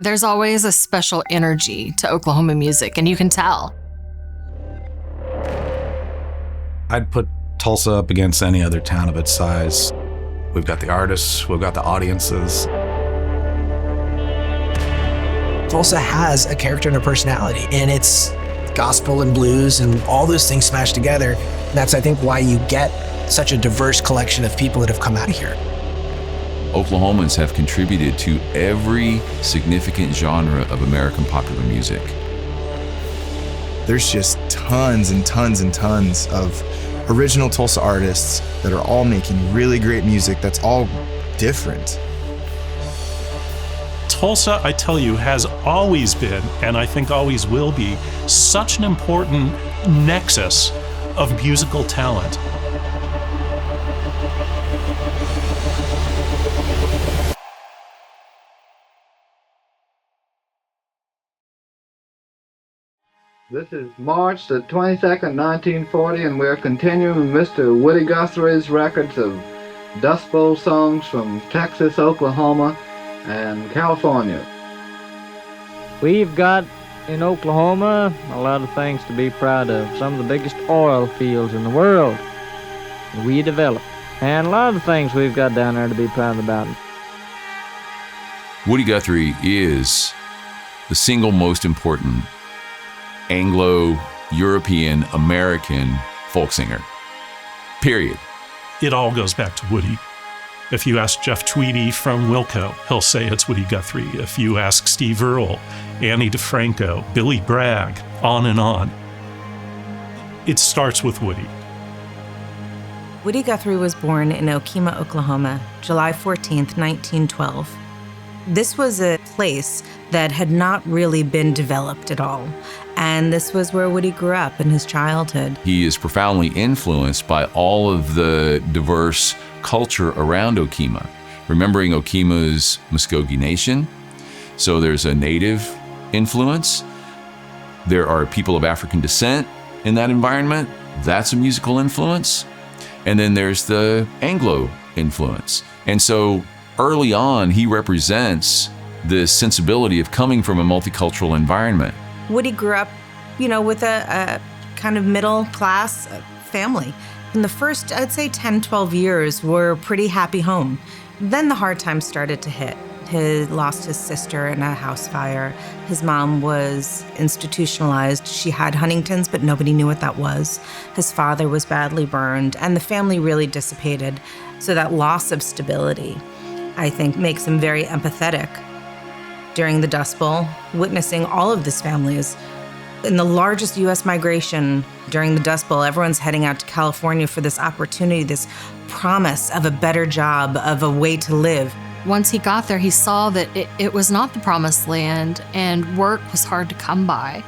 There's always a special energy to Oklahoma music, and you can tell. I'd put Tulsa up against any other town of its size. We've got the artists, we've got the audiences. Tulsa has a character and a personality, and it's gospel and blues and all those things smashed together. That's, I think, why you get such a diverse collection of people that have come out of here. Oklahomans have contributed to every significant genre of American popular music. There's just tons and tons and tons of original Tulsa artists that are all making really great music that's all different. Tulsa, I tell you, has always been, and I think always will be, such an important nexus of musical talent. This is March the 22nd, 1940, and we're continuing Mr. Woody Guthrie's records of Dust Bowl songs from Texas, Oklahoma, and California. We've got in Oklahoma a lot of things to be proud of. Some of the biggest oil fields in the world we developed. And a lot of things we've got down there to be proud about. Woody Guthrie is the single most important Anglo-European American folk singer. Period. It all goes back to Woody. If you ask Jeff Tweedy from Wilco, he'll say it's Woody Guthrie. If you ask Steve Earle, Annie DeFranco, Billy Bragg, on and on. It starts with Woody. Woody Guthrie was born in Okemah, Oklahoma, July 14th, 1912. This was a place that had not really been developed at all. And this was where Woody grew up in his childhood. He is profoundly influenced by all of the diverse culture around Okemah. Remembering Okemah's Muskogee Nation, so there's a native influence. There are people of African descent in that environment. That's a musical influence. And then there's the Anglo influence. And so early on, he represents this sensibility of coming from a multicultural environment. Woody grew up, with a kind of middle class family. In the first, I'd say 10, 12 years were a pretty happy home. Then the hard times started to hit. He lost his sister in a house fire. His mom was institutionalized. She had Huntington's, but nobody knew what that was. His father was badly burned, and the family really dissipated. So that loss of stability, I think, makes him very empathetic. During the Dust Bowl, witnessing all of these families. In the largest U.S. migration during the Dust Bowl, everyone's heading out to California for this opportunity, this promise of a better job, of a way to live. Once he got there, he saw that it was not the promised land, and work was hard to come by.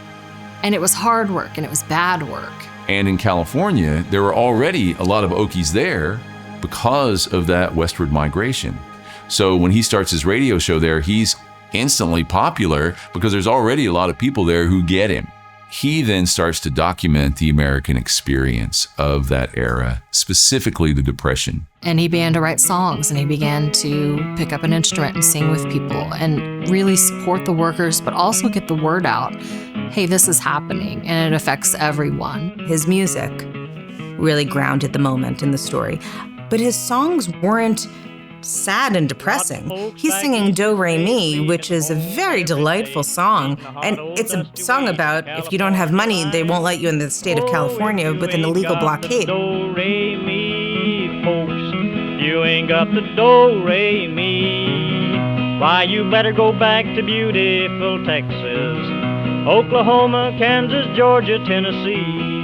And it was hard work, and it was bad work. And in California, there were already a lot of Okies there because of that westward migration. So when he starts his radio show there, he's instantly popular because there's already a lot of people there who get him. He then starts to document the American experience of that era, specifically the Depression. And he began to write songs, and he began to pick up an instrument and sing with people and really support the workers, but also get the word out. Hey, this is happening, and it affects everyone. His music really grounded the moment in the story, but his songs weren't sad and depressing. He's singing Do Re Mi, which is a very delightful song, and it's a song about if you don't have money, they won't let you in the state of California with an illegal blockade. Do Re Mi, folks, you ain't got the Do Re Mi. Why, you better go back to beautiful Texas, Oklahoma, Kansas, Georgia, Tennessee.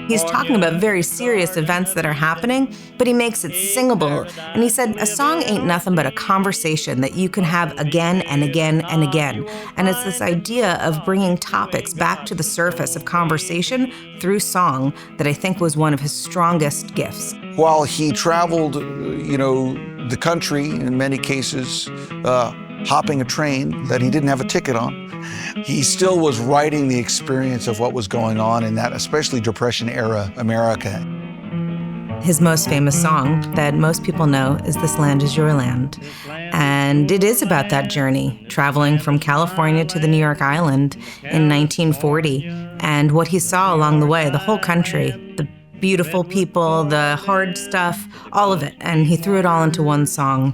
He's talking about very serious events that are happening, but he makes it singable. And he said, a song ain't nothing but a conversation that you can have again and again and again. And it's this idea of bringing topics back to the surface of conversation through song that I think was one of his strongest gifts. While he traveled, the country, in many cases, hopping a train that he didn't have a ticket on, he still was writing the experience of what was going on in that, especially Depression-era America. His most famous song that most people know is This Land Is Your Land. And it is about that journey, traveling from California to the New York Island in 1940, and what he saw along the way, the whole country, the beautiful people, the hard stuff, all of it. And he threw it all into one song.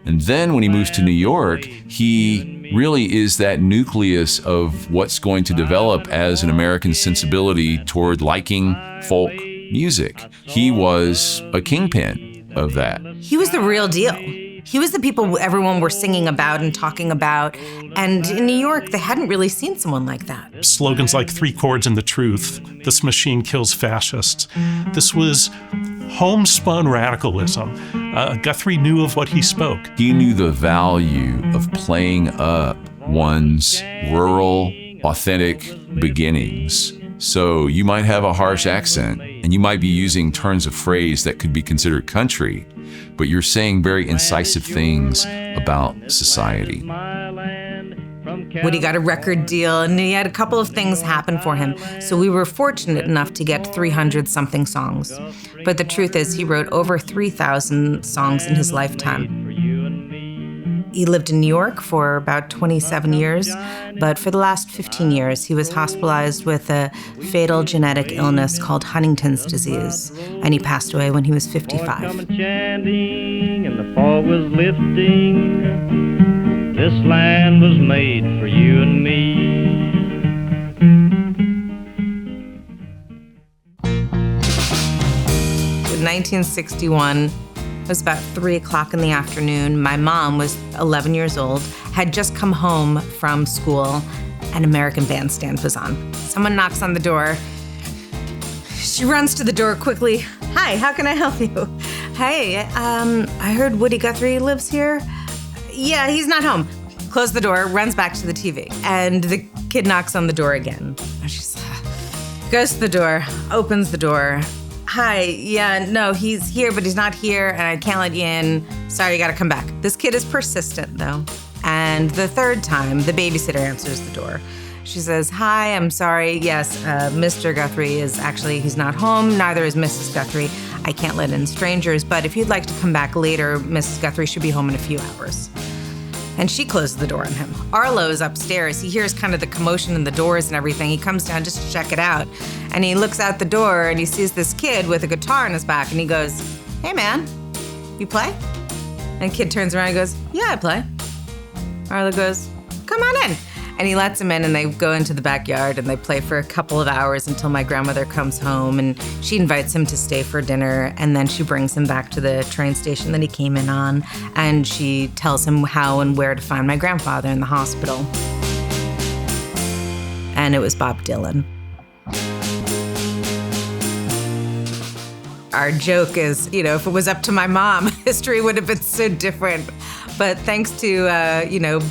And then when he moves to New York, he really is that nucleus of what's going to develop as an American sensibility toward liking folk music. He was a kingpin of that. He was the real deal. He was the people everyone were singing about and talking about. And in New York, they hadn't really seen someone like that. Slogans like 3 chords and the truth, this machine kills fascists. This was homespun radicalism. Guthrie knew of what he spoke. He knew the value of playing up one's rural, authentic beginnings. So you might have a harsh accent, and you might be using turns of phrase that could be considered country, but you're saying very incisive things about society. Woody got a record deal, and he had a couple of things happen for him. So we were fortunate enough to get 300-something songs. But the truth is, he wrote over 3,000 songs in his lifetime. He lived in New York for about 27 years, but for the last 15 years, he was hospitalized with a fatal genetic illness called Huntington's disease, and he passed away when he was 55. And the fog was lifting. This land was made for you and me. In 1961, it was about 3 o'clock in the afternoon. My mom was 11 years old, had just come home from school, and American Bandstand was on. Someone knocks on the door. She runs to the door quickly. Hi, how can I help you? Hey, I heard Woody Guthrie lives here. Yeah, he's not home. Close the door, runs back to the TV. And the kid knocks on the door again. She goes to the door, opens the door. Hi, yeah, no, he's here, but he's not here, and I can't let you in. Sorry, you gotta come back. This kid is persistent, though. And the third time, the babysitter answers the door. She says, hi, I'm sorry. Yes, Mr. Guthrie is actually, he's not home. Neither is Mrs. Guthrie. I can't let in strangers, but if you'd like to come back later, Mrs. Guthrie should be home in a few hours. And she closes the door on him. Arlo is upstairs. He hears kind of the commotion in the doors and everything. He comes down just to check it out. And he looks out the door and he sees this kid with a guitar on his back and he goes, hey man, you play? And the kid turns around and goes, yeah, I play. Arlo goes, come on in. And he lets him in and they go into the backyard and they play for a couple of hours until my grandmother comes home and she invites him to stay for dinner and then she brings him back to the train station that he came in on and she tells him how and where to find my grandfather in the hospital. And it was Bob Dylan. Our joke is, if it was up to my mom, history would have been so different. But thanks to,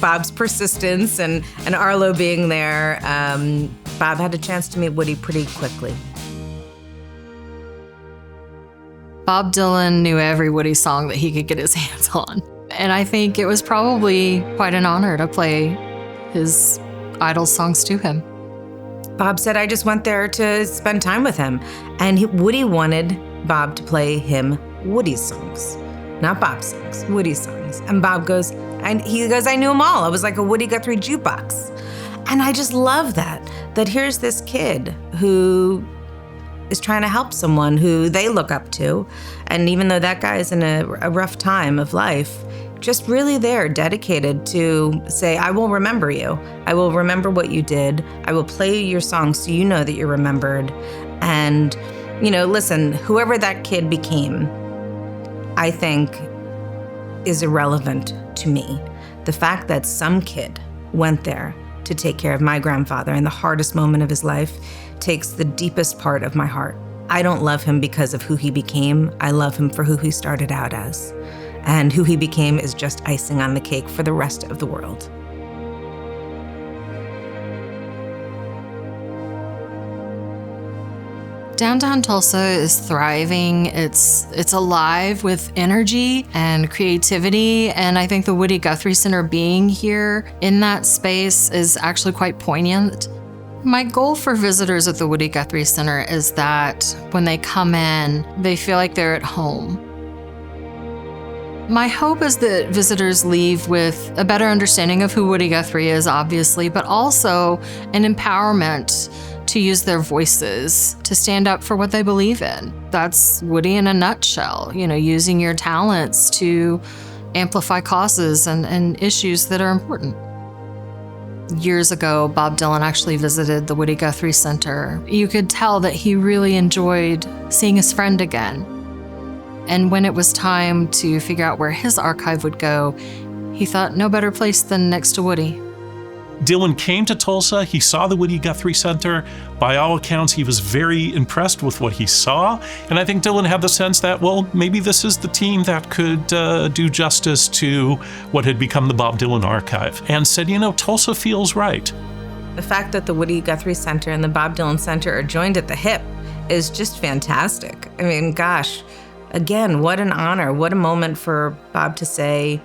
Bob's persistence and Arlo being there, Bob had a chance to meet Woody pretty quickly. Bob Dylan knew every Woody song that he could get his hands on. And I think it was probably quite an honor to play his idol songs to him. Bob said, I just went there to spend time with him. And Woody wanted Bob to play him Woody's songs. Not Bob's songs, Woody's songs. And Bob goes, I knew them all. I was like a Woody Guthrie jukebox. And I just love that here's this kid who is trying to help someone who they look up to. And even though that guy is in a rough time of life, just really there, dedicated to say, I will remember you. I will remember what you did. I will play your songs so you know that you're remembered. And, listen, whoever that kid became, I think is irrelevant to me. The fact that some kid went there to take care of my grandfather in the hardest moment of his life takes the deepest part of my heart. I don't love him because of who he became. I love him for who he started out as. And who he became is just icing on the cake for the rest of the world. Downtown Tulsa is thriving. It's alive with energy and creativity, and I think the Woody Guthrie Center being here in that space is actually quite poignant. My goal for visitors at the Woody Guthrie Center is that when they come in, they feel like they're at home. My hope is that visitors leave with a better understanding of who Woody Guthrie is, obviously, but also an empowerment to use their voices, to stand up for what they believe in. That's Woody in a nutshell, using your talents to amplify causes and issues that are important. Years ago, Bob Dylan actually visited the Woody Guthrie Center. You could tell that he really enjoyed seeing his friend again. And when it was time to figure out where his archive would go, he thought no better place than next to Woody. Dylan came to Tulsa. He saw the Woody Guthrie Center. By all accounts, he was very impressed with what he saw. And I think Dylan had the sense that, well, maybe this is the team that could do justice to what had become the Bob Dylan archive. And said, Tulsa feels right. The fact that the Woody Guthrie Center and the Bob Dylan Center are joined at the hip is just fantastic. I mean, gosh, again, what an honor. What a moment for Bob to say,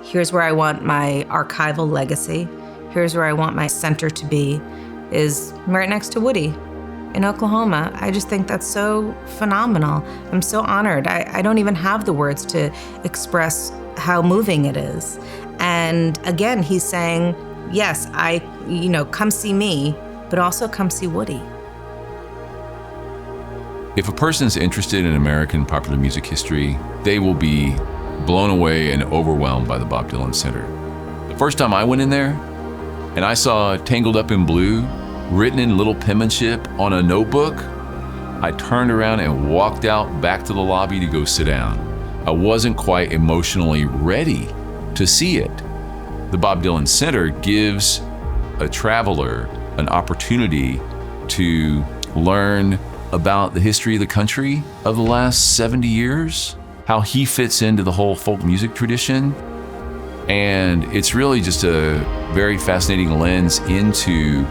here's where I want my archival legacy. Here's where I want my center to be, is right next to Woody in Oklahoma. I just think that's so phenomenal. I'm so honored. I don't even have the words to express how moving it is. And again, he's saying, yes, come see me, but also come see Woody. If a person's interested in American popular music history, they will be blown away and overwhelmed by the Bob Dylan Center. The first time I went in there, and I saw Tangled Up in Blue written in little penmanship on a notebook, I turned around and walked out back to the lobby to go sit down. I wasn't quite emotionally ready to see it. The Bob Dylan Center gives a traveler an opportunity to learn about the history of the country of the last 70 years, how he fits into the whole folk music tradition. And it's really just a very fascinating lens into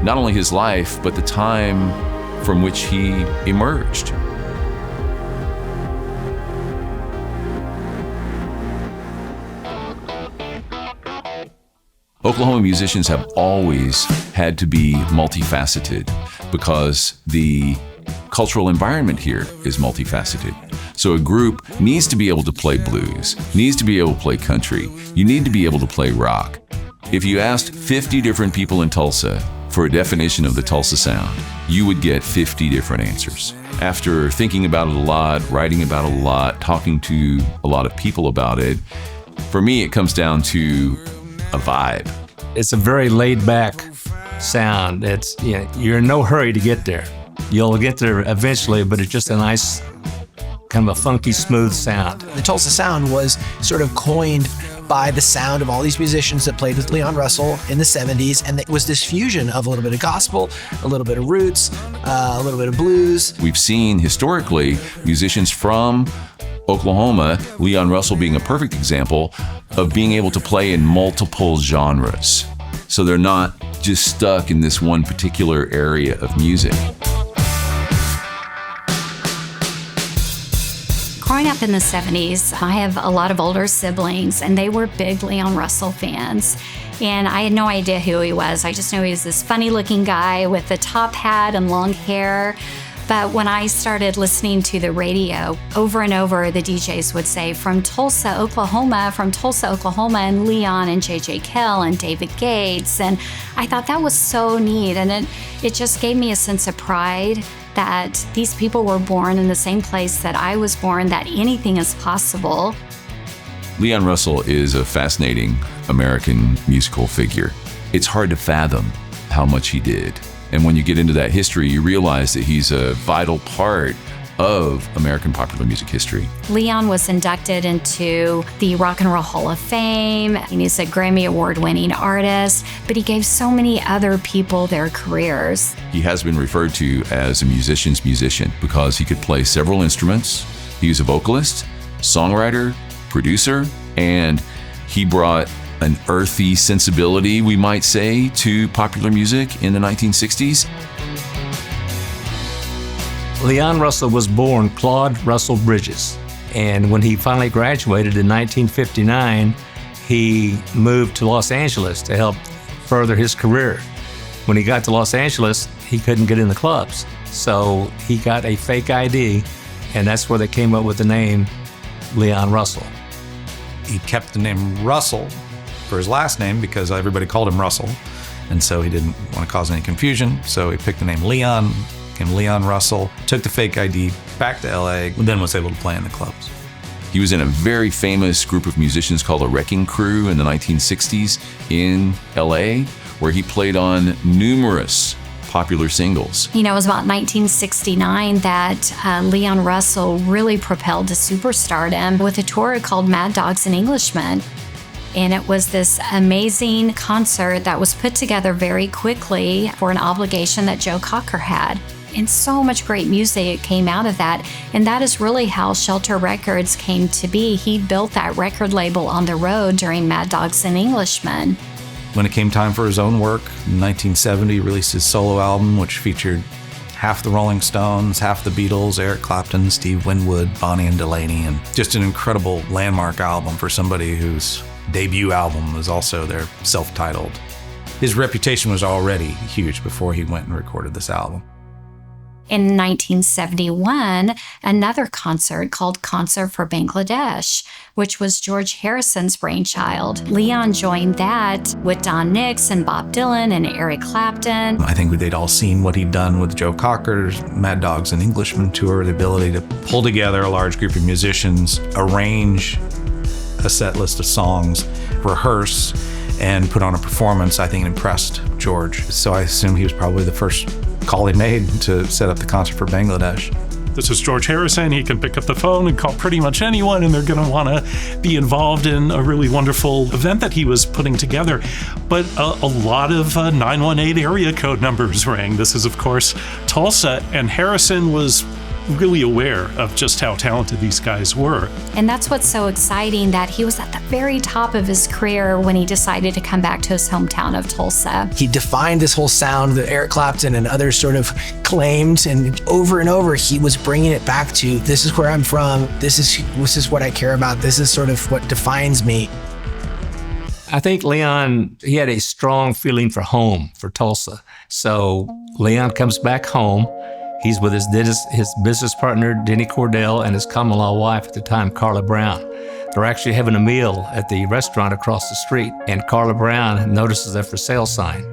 not only his life, but the time from which he emerged. Oklahoma musicians have always had to be multifaceted because the cultural environment here is multifaceted. So a group needs to be able to play blues, needs to be able to play country, you need to be able to play rock. If you asked 50 different people in Tulsa for a definition of the Tulsa Sound, you would get 50 different answers. After thinking about it a lot, writing about it a lot, talking to a lot of people about it, for me it comes down to a vibe. It's a very laid-back sound. You're in no hurry to get there. You'll get there eventually, but it's just a nice, kind of a funky, smooth sound. The Tulsa Sound was sort of coined by the sound of all these musicians that played with Leon Russell in the 70s, and it was this fusion of a little bit of gospel, a little bit of roots, a little bit of blues. We've seen historically musicians from Oklahoma, Leon Russell being a perfect example, of being able to play in multiple genres. So they're not just stuck in this one particular area of music. Growing up in the 70s, I have a lot of older siblings, and they were big Leon Russell fans. And I had no idea who he was. I just knew he was this funny-looking guy with a top hat and long hair. But when I started listening to the radio, over and over, the DJs would say, from Tulsa, Oklahoma, and Leon and J.J. Kell and David Gates. And I thought that was so neat. And it just gave me a sense of pride that these people were born in the same place that I was born, that anything is possible. Leon Russell is a fascinating American musical figure. It's hard to fathom how much he did. And when you get into that history, you realize that he's a vital part of American popular music history. Leon was inducted into the Rock and Roll Hall of Fame, and he's a Grammy Award-winning artist, but he gave so many other people their careers. He has been referred to as a musician's musician because he could play several instruments. He was a vocalist, songwriter, producer, and he brought an earthy sensibility, we might say, to popular music in the 1960s. Leon Russell was born Claude Russell Bridges. And when he finally graduated in 1959, he moved to Los Angeles to help further his career. When he got to Los Angeles, he couldn't get in the clubs. So he got a fake ID, and that's where they came up with the name Leon Russell. He kept the name Russell for his last name because everybody called him Russell. And so he didn't want to cause any confusion. So he picked the name Leon, became Leon Russell, took the fake ID back to LA, and then was able to play in the clubs. He was in a very famous group of musicians called the Wrecking Crew in the 1960s in LA, where he played on numerous popular singles. You know, it was about 1969 that Leon Russell really propelled to superstardom with a tour called Mad Dogs and Englishmen. And it was this amazing concert that was put together very quickly for an obligation that Joe Cocker had. And so much great music came out of that. And that is really how Shelter Records came to be. He built that record label on the road during Mad Dogs and Englishmen. When it came time for his own work, in 1970, he released his solo album, which featured half the Rolling Stones, half the Beatles, Eric Clapton, Steve Winwood, Bonnie and Delaney, and just an incredible landmark album for somebody whose debut album was also their self-titled. His reputation was already huge before he went and recorded this album. In 1971, another concert called Concert for Bangladesh, which was George Harrison's brainchild. Leon joined that with Don Nix and Bob Dylan and Eric Clapton. I think they'd all seen what he'd done with Joe Cocker's Mad Dogs and Englishmen tour, the ability to pull together a large group of musicians, arrange a set list of songs, rehearse, and put on a performance. I think it impressed George. So I assume he was probably the first call he made to set up the Concert for Bangladesh. This is George Harrison. He can pick up the phone and call pretty much anyone, and they're going to want to be involved in a really wonderful event that he was putting together. But a lot of 918 area code numbers rang. This is, of course, Tulsa, and Harrison was really aware of just how talented these guys were. And that's what's so exciting, that he was at the very top of his career when he decided to come back to his hometown of Tulsa. He defined this whole sound that Eric Clapton and others sort of claimed, and over he was bringing it back to, this is where I'm from, this is what I care about, this is sort of what defines me. I think Leon, he had a strong feeling for home, for Tulsa. So Leon comes back home. He's with his business partner, Denny Cordell, and his common-law wife at the time, Carla Brown. They're actually having a meal at the restaurant across the street, and Carla Brown notices a for sale sign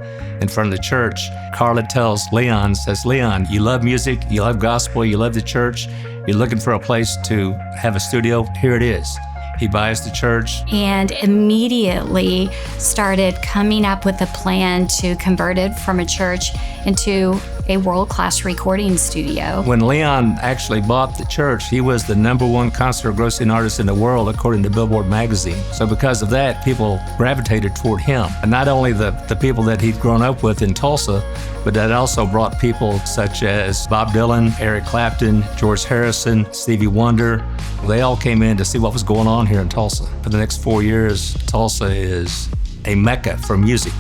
in front of the church. Carla tells Leon, says, Leon, you love music, you love gospel, you love the church, you're looking for a place to have a studio, here it is. He buys the church. And immediately started coming up with a plan to convert it from a church into a world-class recording studio. When Leon actually bought the church, he was the #1 concert grossing artist in the world, according to Billboard magazine. So because of that, people gravitated toward him. And not only the people that he'd grown up with in Tulsa, but that also brought people such as Bob Dylan, Eric Clapton, George Harrison, Stevie Wonder. They all came in to see what was going on here in Tulsa. For the next 4 years, Tulsa is a mecca for music.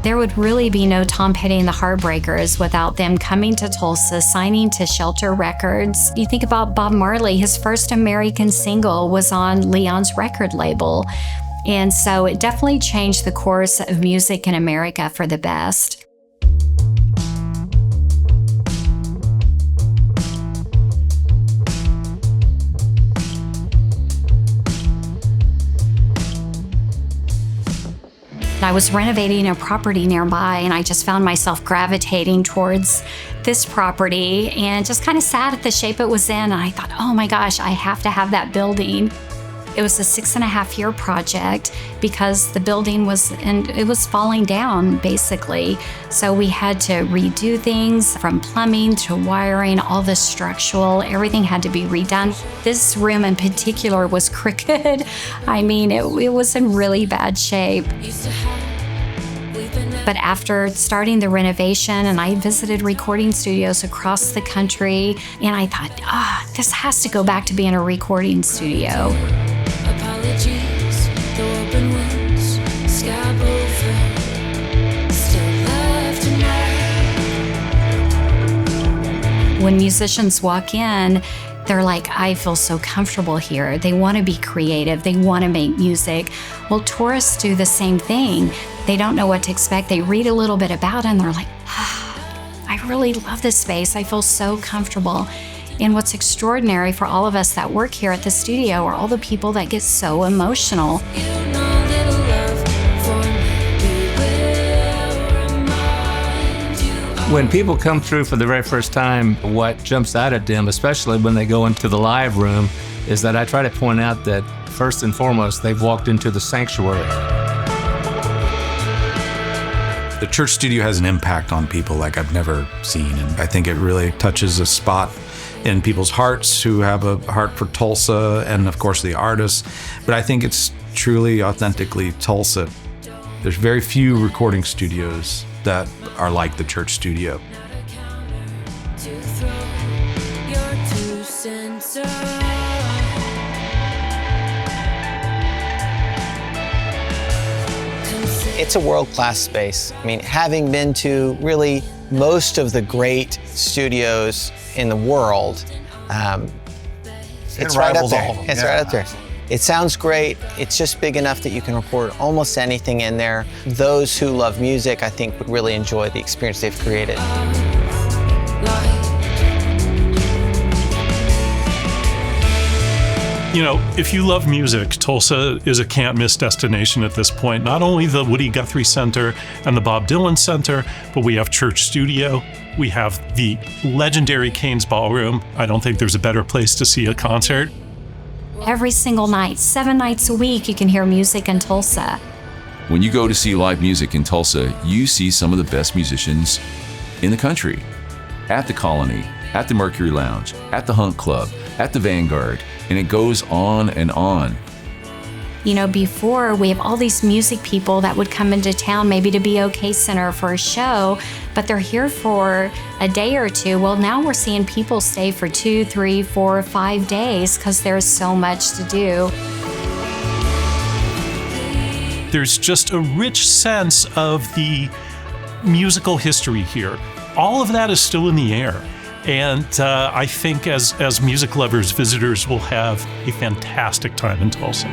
There would really be no Tom Petty and the Heartbreakers without them coming to Tulsa, signing to Shelter Records. You think about Bob Marley, his first American single was on Leon's record label. And so it definitely changed the course of music in America for the best. I was renovating a property nearby, and I just found myself gravitating towards this property and just kind of sad at the shape it was in. And I thought, oh my gosh, I have to have that building. It was a 6.5-year project because the building was falling down basically. So we had to redo things from plumbing to wiring, all the structural, everything had to be redone. This room in particular was crooked. I mean, it was in really bad shape. But after starting the renovation, and I visited recording studios across the country, and I thought, this has to go back to being a recording studio. Apologies, the open wounds, sky over, still love tonight. When musicians walk in, They're like, I feel so comfortable here. They want to be creative. They want to make music. Well, tourists do the same thing. They don't know what to expect. They read a little bit about it and they're like, I really love this space. I feel so comfortable. And what's extraordinary for all of us that work here at the studio are all the people that get so emotional. When people come through for the very first time, what jumps out at them, especially when they go into the live room, is that I try to point out that first and foremost, they've walked into the sanctuary. The church studio has an impact on people like I've never seen, and I think it really touches a spot in people's hearts who have a heart for Tulsa and, of course, the artists. But I think it's truly, authentically Tulsa. There's very few recording studios that are like the church studio. It's a world-class space. I mean, having been to really most of the great studios in the world, it's right up there. It's right up there. It sounds great. It's just big enough that you can record almost anything in there. Those who love music, I think, would really enjoy the experience they've created. You know, if you love music, Tulsa is a can't-miss destination at this point. Not only the Woody Guthrie Center and the Bob Dylan Center, but we have Church Studio. We have the legendary Cain's Ballroom. I don't think there's a better place to see a concert. Every single night, 7 nights a week, you can hear music in Tulsa. When you go to see live music in Tulsa, you see some of the best musicians in the country. At the Colony, at the Mercury Lounge, at the Hunt Club, at the Vanguard, and it goes on and on. You know, before we have all these music people that would come into town maybe to BOK Center for a show, but they're here for a day or two. Well, now we're seeing people stay for 2, 3, 4, 5 days because there's so much to do. There's just a rich sense of the musical history here. All of that is still in the air. And I think as music lovers, visitors will have a fantastic time in Tulsa.